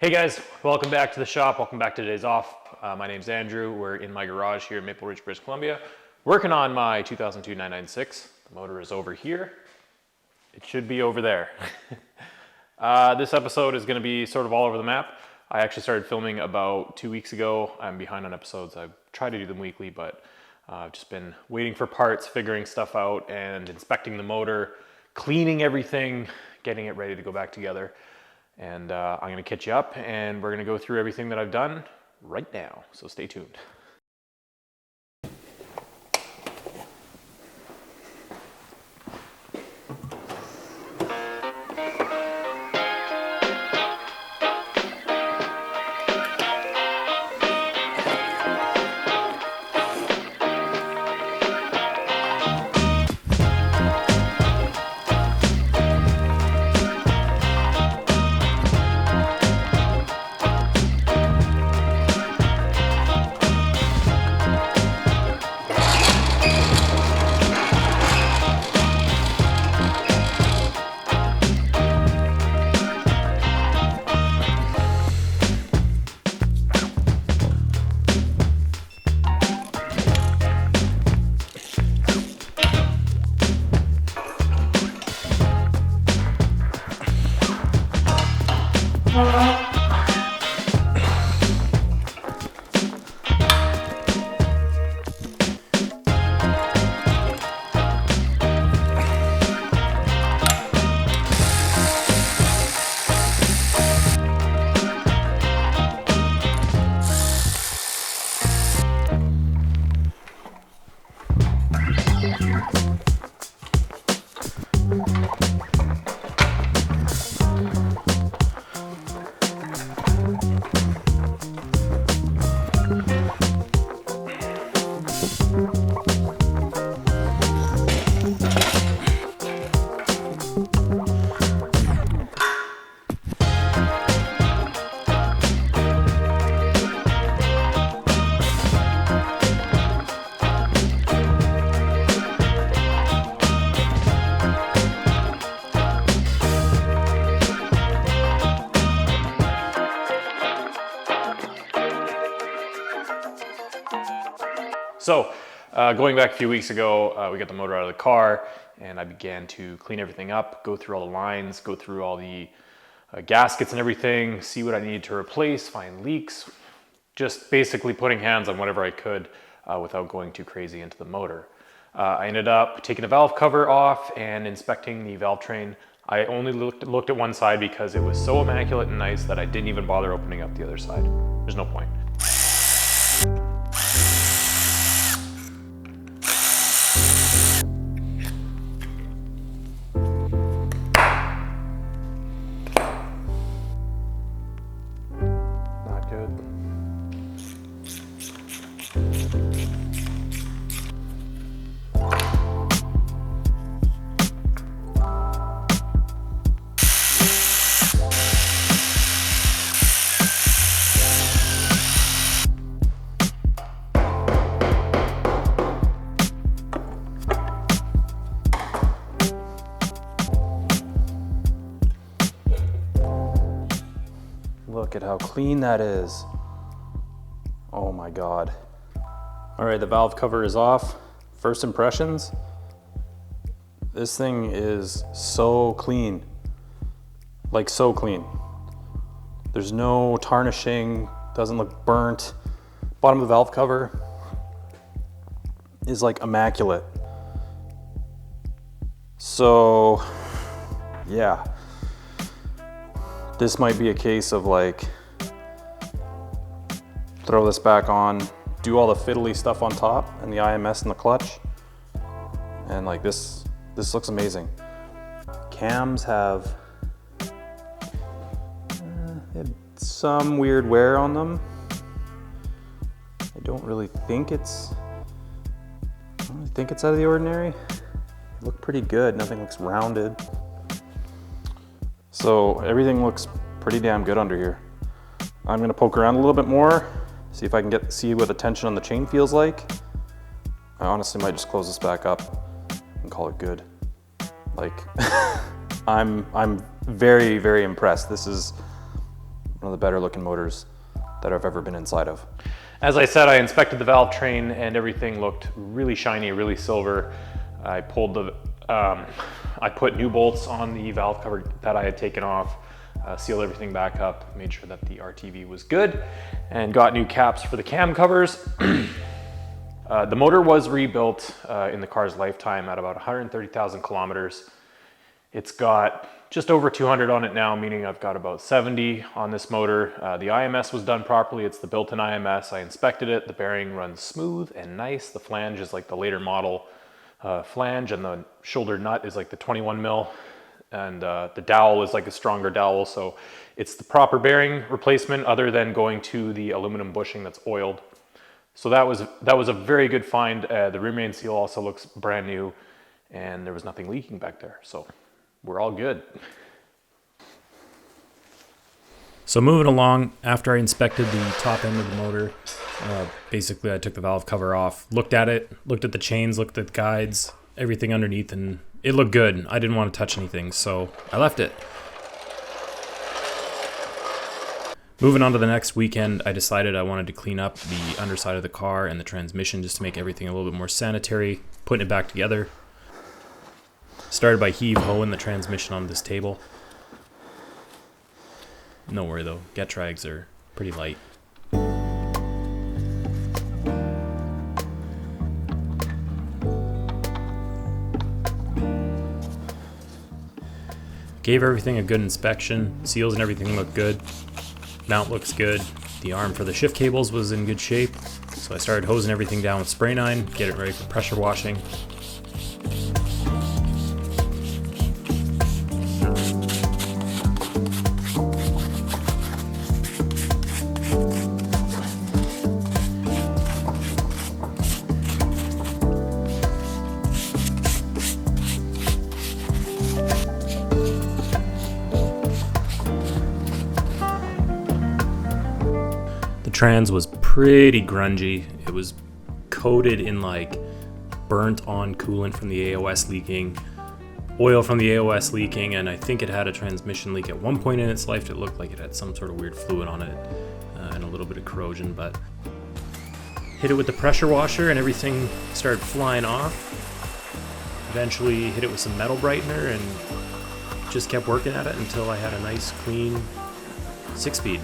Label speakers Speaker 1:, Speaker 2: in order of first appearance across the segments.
Speaker 1: Hey guys, welcome back to the shop. Welcome back to Days Off. My name's Andrew. We're in my garage here in Maple Ridge, British Columbia, working on my 2002 996. The motor is over here. It should be over there. This episode is going to be sort of all over the map. I actually started filming about 2 weeks ago. I'm behind on episodes. I try to do them weekly, but I've just been waiting for parts, figuring stuff out, and inspecting the motor, cleaning everything, getting it ready to go back together. And I'm going to catch you up, and we're going to go through everything that I've done right now. So stay tuned. So, going back a few weeks ago, we got the motor out of the car, and I began to clean everything up, go through all the lines, go through all the gaskets and everything, see what I needed to replace, find leaks, just basically putting hands on whatever I could without going too crazy into the motor. I ended up taking the valve cover off and inspecting the valve train. I only looked at one side because it was so immaculate and nice that I didn't even bother opening up the other side. There's no point. Look at how clean that is. Oh my God. All right, the valve cover is off. First impressions, this thing is so clean, like so clean. There's no tarnishing, doesn't look burnt. Bottom of the valve cover is like immaculate. So yeah. This might be a case of like, throw this back on, do all the fiddly stuff on top and the IMS and the clutch. And like this looks amazing. Cams have some weird wear on them. I don't really think it's out of the ordinary. They look pretty good, nothing looks rounded. So everything looks pretty damn good under here. I'm gonna poke around a little bit more, see if I can see what the tension on the chain feels like. I honestly might just close this back up and call it good. Like, I'm very, very impressed. This is
Speaker 2: one of the better looking motors that I've ever been inside of.
Speaker 1: As I said, I inspected the valve train and everything looked really shiny, really silver. I pulled the, I put new bolts on the valve cover that I had taken off, sealed everything back up, made sure that the RTV was good, and got new caps for the cam covers. The motor was rebuilt in the car's lifetime at about 130,000 kilometers. It's got just over 200 on it now, meaning I've got about 70 on this motor. The IMS was done properly. It's the built-in IMS. I inspected it. The bearing runs smooth and nice. The flange is like the later model flange, and the shoulder nut is like the 21 mil. And the dowel is like a stronger dowel. So it's the proper bearing replacement other than going to the aluminum bushing that's oiled. So that was a very good find. The rear main seal also looks brand new, and there was nothing leaking back there. So we're all good.
Speaker 3: So moving along, after I inspected the top end of the motor, basically I took the valve cover off, looked at it, looked at the chains, looked at the guides, everything underneath, and it looked good. I didn't want to touch anything, so I left it. Moving on to the next weekend, I decided I wanted to clean up the underside of the car and the transmission just to make everything a little bit more sanitary, putting it back together. Started by heave-hoeing the transmission on this table. No worry though, get trags are pretty light. Gave everything a good inspection, seals and everything look good. Mount looks good. The arm for the shift cables was in good shape, so I started hosing everything down with spray 9, get it ready for pressure washing. Trans was pretty grungy. It was coated in like burnt on coolant from the AOS leaking, oil from the AOS leaking, and I think it had a transmission leak at one point in its life. It looked like it had some sort of weird fluid on it and a little bit of corrosion, but hit it with the pressure washer and everything started flying off. Eventually hit it with some metal brightener and just kept working at it until I had a nice clean 6-speed.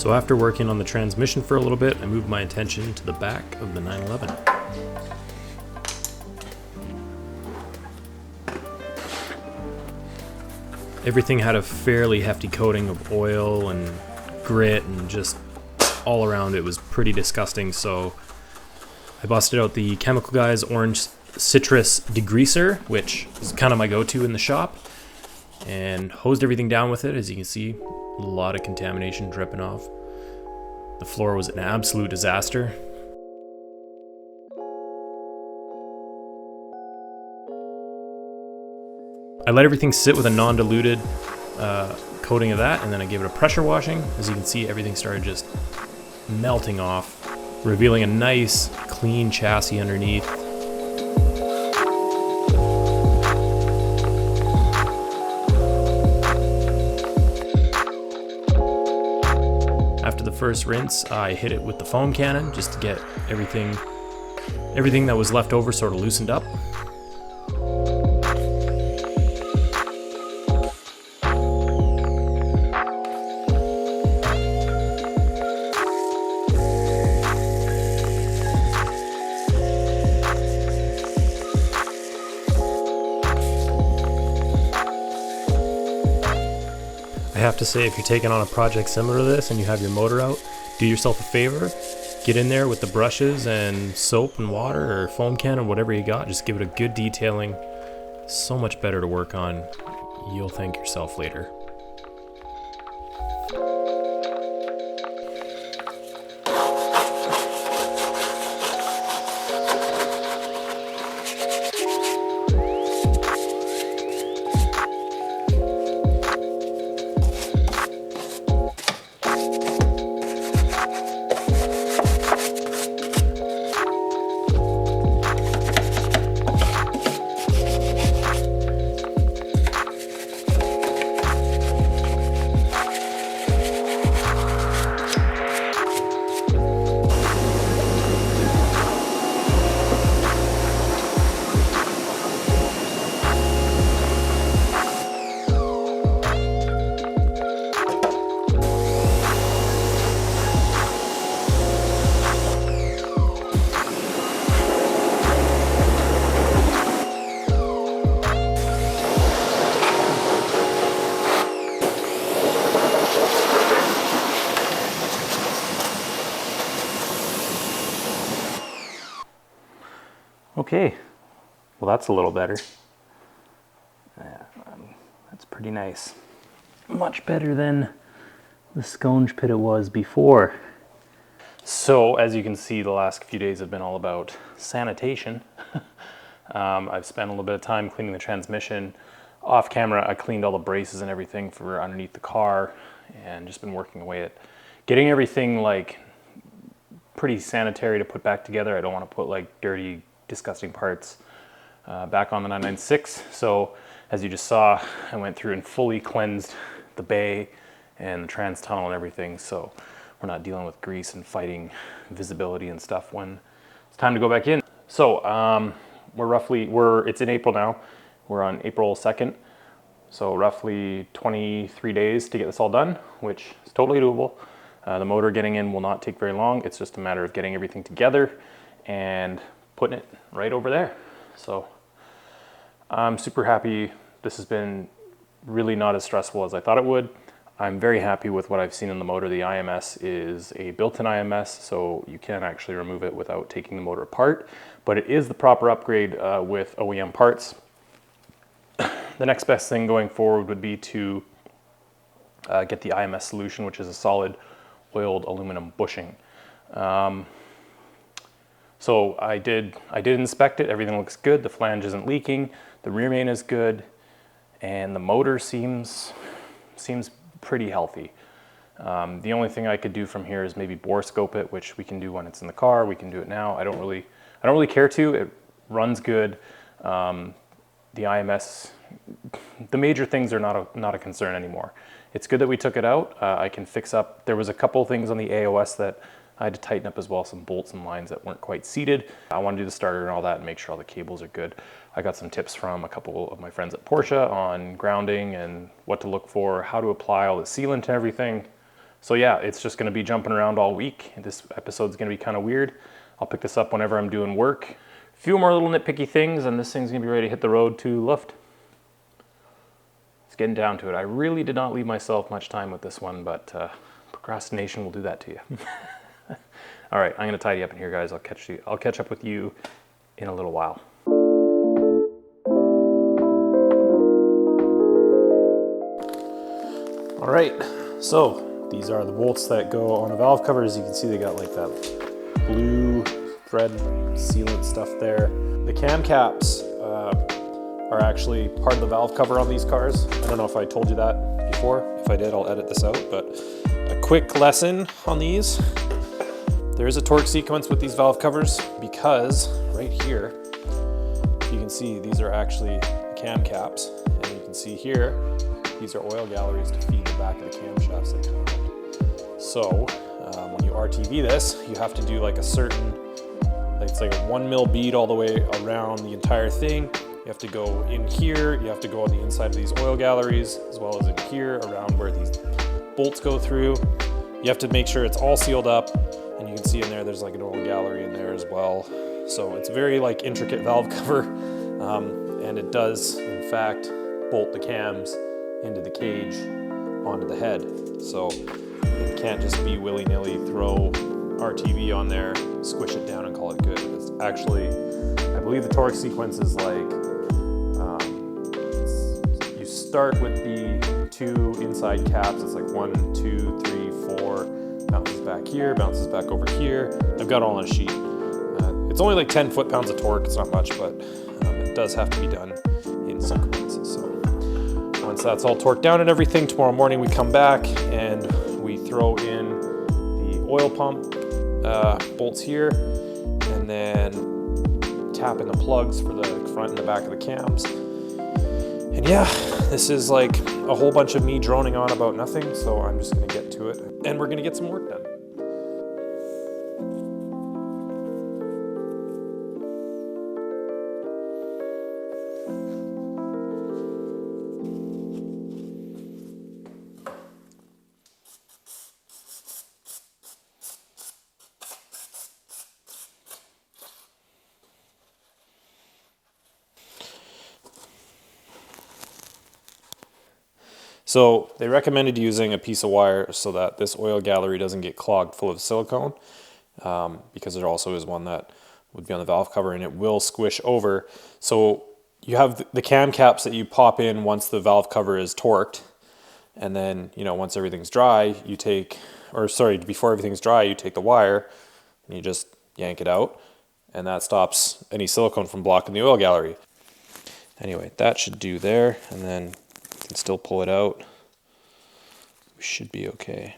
Speaker 3: So after working on the transmission for a little bit, I moved my attention to the back of the 911. Everything had a fairly hefty coating of oil and grit, and just all around it was pretty disgusting. So I busted out the Chemical Guys Orange Citrus Degreaser, which is kind of my go-to in the shop, and hosed everything down with it. As you can see, a lot of contamination dripping off. The floor was an absolute disaster. I let everything sit with a non-diluted coating of that, and then I gave it a pressure washing. As you can see, everything started just melting off, revealing a nice, clean chassis underneath. After the first rinse, I hit it with the foam cannon just to get everything that was left over sort of loosened up. I have to say, if you're taking on a project similar to this and you have your motor out, do yourself a favor, get in there with the brushes and soap and water or foam can or whatever you got. Just give it a good detailing. So much better to work on. You'll thank yourself later.
Speaker 1: Okay, well that's a little better. Yeah, that's pretty nice. Much better than the sconge pit it was before. So as you can see, the last few days have been all about sanitation. I've spent a little bit of time cleaning the transmission. Off camera, I cleaned all the braces and everything for underneath the car, and just been working away at getting everything like pretty sanitary to put back together. I don't want to put like dirty, disgusting parts back on the 996. So as you just saw, I went through and fully cleansed the bay and the trans tunnel and everything, so we're not dealing with grease and fighting visibility and stuff when it's time to go back in. So it's in April now. We're on April 2nd, so roughly 23 days to get this all done, which is totally doable. The motor getting in will not take very long. It's just a matter of getting everything together and putting it right over there. So I'm super happy. This has been really not as stressful as I thought it would. I'm very happy with what I've seen in the motor. The IMS is a built-in IMS, so you can actually remove it without taking the motor apart, but it is the proper upgrade with OEM parts. The next best thing going forward would be to get the IMS solution, which is a solid oiled aluminum bushing. So I did inspect it. Everything looks good. The flange isn't leaking. The rear main is good, and the motor seems pretty healthy. The only thing I could do from here is maybe bore scope it, which we can do when it's in the car. We can do it now. I don't really care to. It runs good. The IMS, the major things are not a concern anymore. It's good that we took it out. I can fix up. There was a couple things on the AOS that I had to tighten up as well, some bolts and lines that weren't quite seated. I want to do the starter and all that and make sure all the cables are good. I got some tips from a couple of my friends at Porsche on grounding and what to look for, how to apply all the sealant and everything.
Speaker 4: So yeah, it's just gonna be jumping around all week. This episode's gonna be kind of weird. I'll pick this up whenever I'm doing work. A few more little nitpicky things and this thing's gonna be ready to hit the road to Luft. It's getting down to it. I really did not leave myself much time with this one, but procrastination will do that to you. All right, I'm gonna tidy up in here, guys. I'll catch up with you in a little while. All right, so these are the bolts that go on the valve cover. As you can see, they got like that blue thread sealant stuff there. The cam caps are actually part of the valve cover on these cars. I don't know if I told you that before. If I did, I'll edit this out, but a quick lesson on these. There is a torque sequence with these valve covers because right here, you can see these are actually the cam caps. And you can see here, these are oil galleries to feed the back of the camshafts that come out. So when you RTV this, you have to do like a certain, it's like a 1 mil bead all the way around the entire thing. You have to go in here, you have to go on the inside of these oil galleries, as well as in here around where these bolts go through. You have to make sure it's all sealed up, and you can see in there, there's like an oil gallery in there as well. So it's very like intricate valve cover, and it does in fact bolt the cams into the cage onto the head. So it can't just be willy-nilly throw RTV on there, squish it down and call it good. It's actually, I believe the torque sequence is like, you start with the 2 inside caps. It's like 1, 2, 3, 4, bounces back here, bounces back over here. I've got all on a sheet. It's only like 10 foot-pounds of torque. It's not much, but it does have to be done in sequence. So once that's all torqued down and everything, tomorrow morning we come back and we throw in the oil pump bolts here, and then tap in the plugs for the front and the back of the cams. And yeah, this is like a whole bunch of me droning on about nothing, so I'm just gonna get to it and we're gonna get some work done. So they recommended using a piece of wire so that this oil gallery doesn't get clogged full of silicone, because there also is one that would be on the valve cover and it will squish over. So you have the cam caps that you pop in once the valve cover is torqued, and then, you know, once everything's dry, you take, or sorry, before everything's dry, you take the wire and you just yank it out, and that stops any silicone from blocking the oil gallery. Anyway, that should do there, and then you can still pull it out. We should be okay.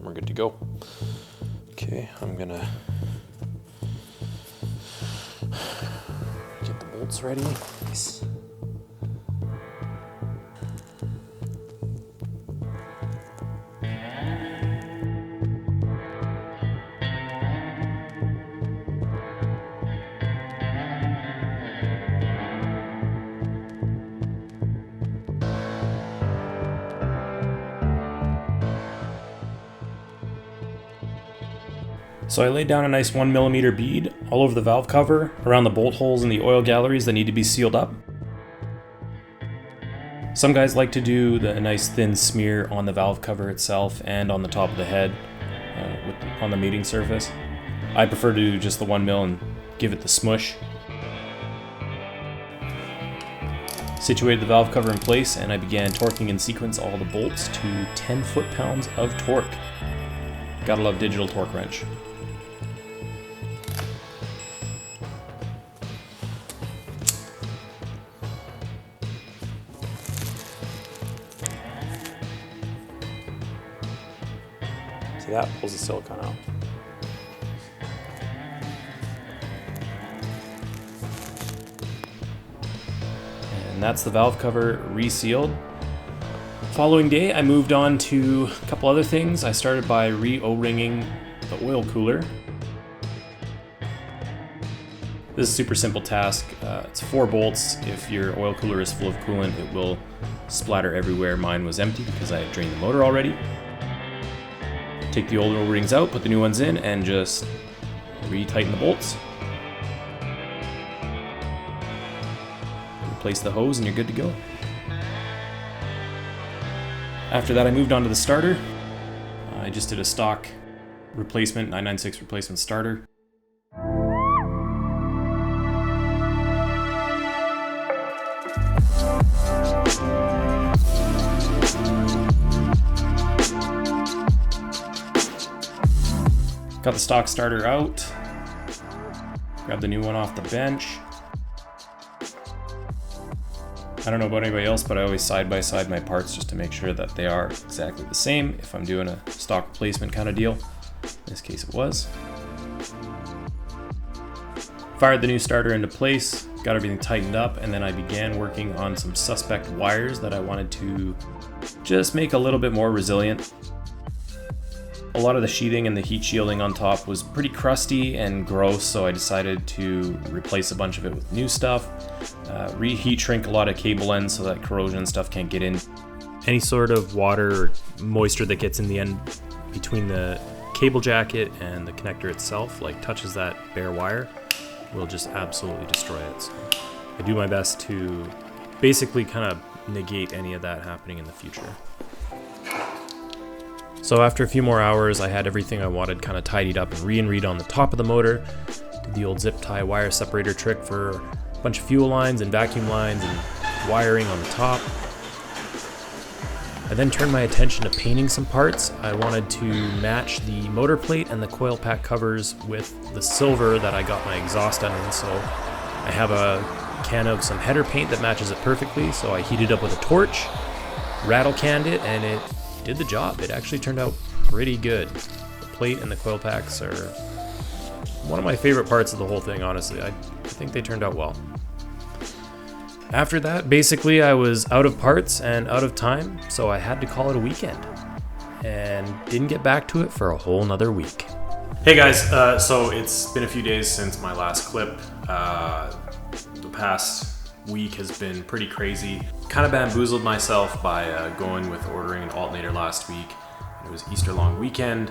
Speaker 4: We're good to go. Okay, I'm gonna get the bolts ready. Nice.
Speaker 3: So I laid down a nice 1 millimeter bead all over the valve cover, around the bolt holes in the oil galleries that need to be sealed up. Some guys like to do a nice thin smear on the valve cover itself and on the top of the head on the mating surface. I prefer to do just the 1 mil and give it the smush. Situated the valve cover in place, and I began torquing in sequence all the bolts to 10 foot-pounds of torque. Gotta love digital torque wrench.
Speaker 4: So that pulls the silicone out.
Speaker 3: And that's the valve cover resealed. Following day, I moved on to a couple other things. I started by re-O-ringing the oil cooler. This is a super simple task. It's 4 bolts. If your oil cooler is full of coolant, it will splatter everywhere. Mine was empty because I had drained the motor already. Take the old O-rings out, put the new ones in, and just retighten the bolts. Replace the hose and you're good to go. After that, I moved on to the starter. I just did a stock replacement, 996 replacement starter. Got the stock starter out. Grab the new one off the bench. I don't know about anybody else, but I always side by side my parts just to make sure that they are exactly the same if I'm doing a stock replacement kind of deal. In this case it was. Fired the new starter into place, got everything tightened up, and then I began working on some suspect wires that I wanted to just make a little bit more resilient. A lot of the sheathing and the heat shielding on top was pretty crusty and gross, so I decided to replace a bunch of it with new stuff. Reheat shrink a lot of cable ends so that corrosion and stuff can't get in.
Speaker 4: Any sort of water or moisture that gets in the end between the cable jacket and the connector itself, like touches that bare wire, will just absolutely destroy it. So I do my best to basically kind of negate any of that happening in the future. So after a few more hours, I had everything I wanted kind of tidied up and read on the top of the motor. Did the old zip tie wire separator trick for a bunch of fuel lines and vacuum lines and wiring on the top. I then turned my attention to painting some parts. I wanted to match the motor plate and the coil pack covers with the silver that I got my exhaust done in. So I have a can of some header paint that matches it perfectly. So I heated up with a torch, rattle canned it, and it did the job. It actually turned out pretty good. The plate and the coil packs are one of my favorite parts of the whole thing, honestly. I think they turned out well. After that, basically I was out of parts and out of time, so I had to call it a weekend and didn't get back to it for a whole nother week.
Speaker 3: Hey guys, so it's been a few days since my last clip. The past week has been pretty crazy. Kind of bamboozled myself by going with ordering an alternator last week. It was Easter long weekend.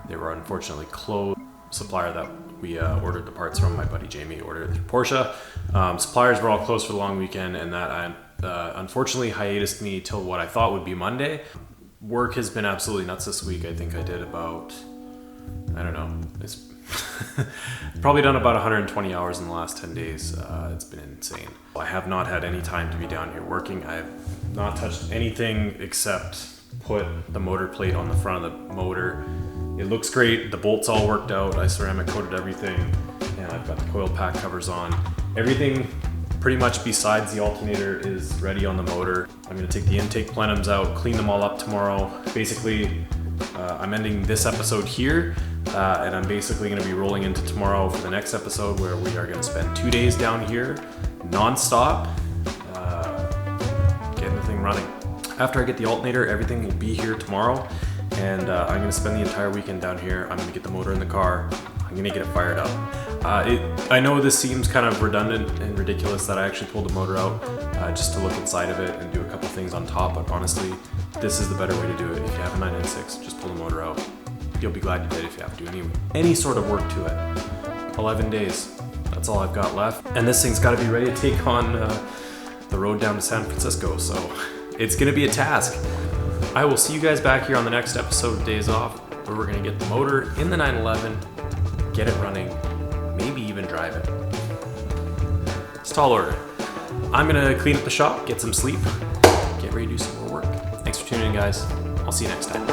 Speaker 3: They were unfortunately closed. Supplier that we ordered the parts from, my buddy Jamie, ordered it through Porsche. Suppliers were all closed for the long weekend, and that unfortunately hiatused me till what I thought would be Monday. Work has been absolutely nuts this week. I think I did about, I don't know, it's probably done about 120 hours in the last 10 days. It's been insane. I have not had any time to be down here working. I have not touched anything except put the motor plate on the front of the motor. It looks great. The bolts all worked out. I ceramic coated everything, and I've got the coil pack covers on. Everything pretty much besides the alternator is ready on the motor. I'm gonna take the intake plenums out, clean them all up tomorrow. Basically, I'm ending this episode here, and I'm basically gonna be rolling into tomorrow for the next episode, where we are gonna spend 2 days down here, non-stop, getting the thing running. After I get the alternator, everything will be here tomorrow, and I'm gonna spend the entire weekend down here. I'm gonna get the motor in the car. I'm gonna get it fired up. I know this seems kind of redundant and ridiculous that I actually pulled the motor out just to look inside of it and do a couple things on top, but honestly, this is the better way to do it. If you have a 996, just pull the motor out. You'll be glad you did if you have to do any sort of work to it. 11 days, that's all I've got left. And this thing's gotta be ready to take on the road down to San Francisco, so it's gonna be a task. I will see you guys back here on the next episode of Days Off, where we're gonna get the motor in the 911, get it running, maybe even drive it. It's a tall order. I'm gonna clean up the shop, get some sleep, get ready to do some more work. Thanks for tuning in, guys. I'll see you next time.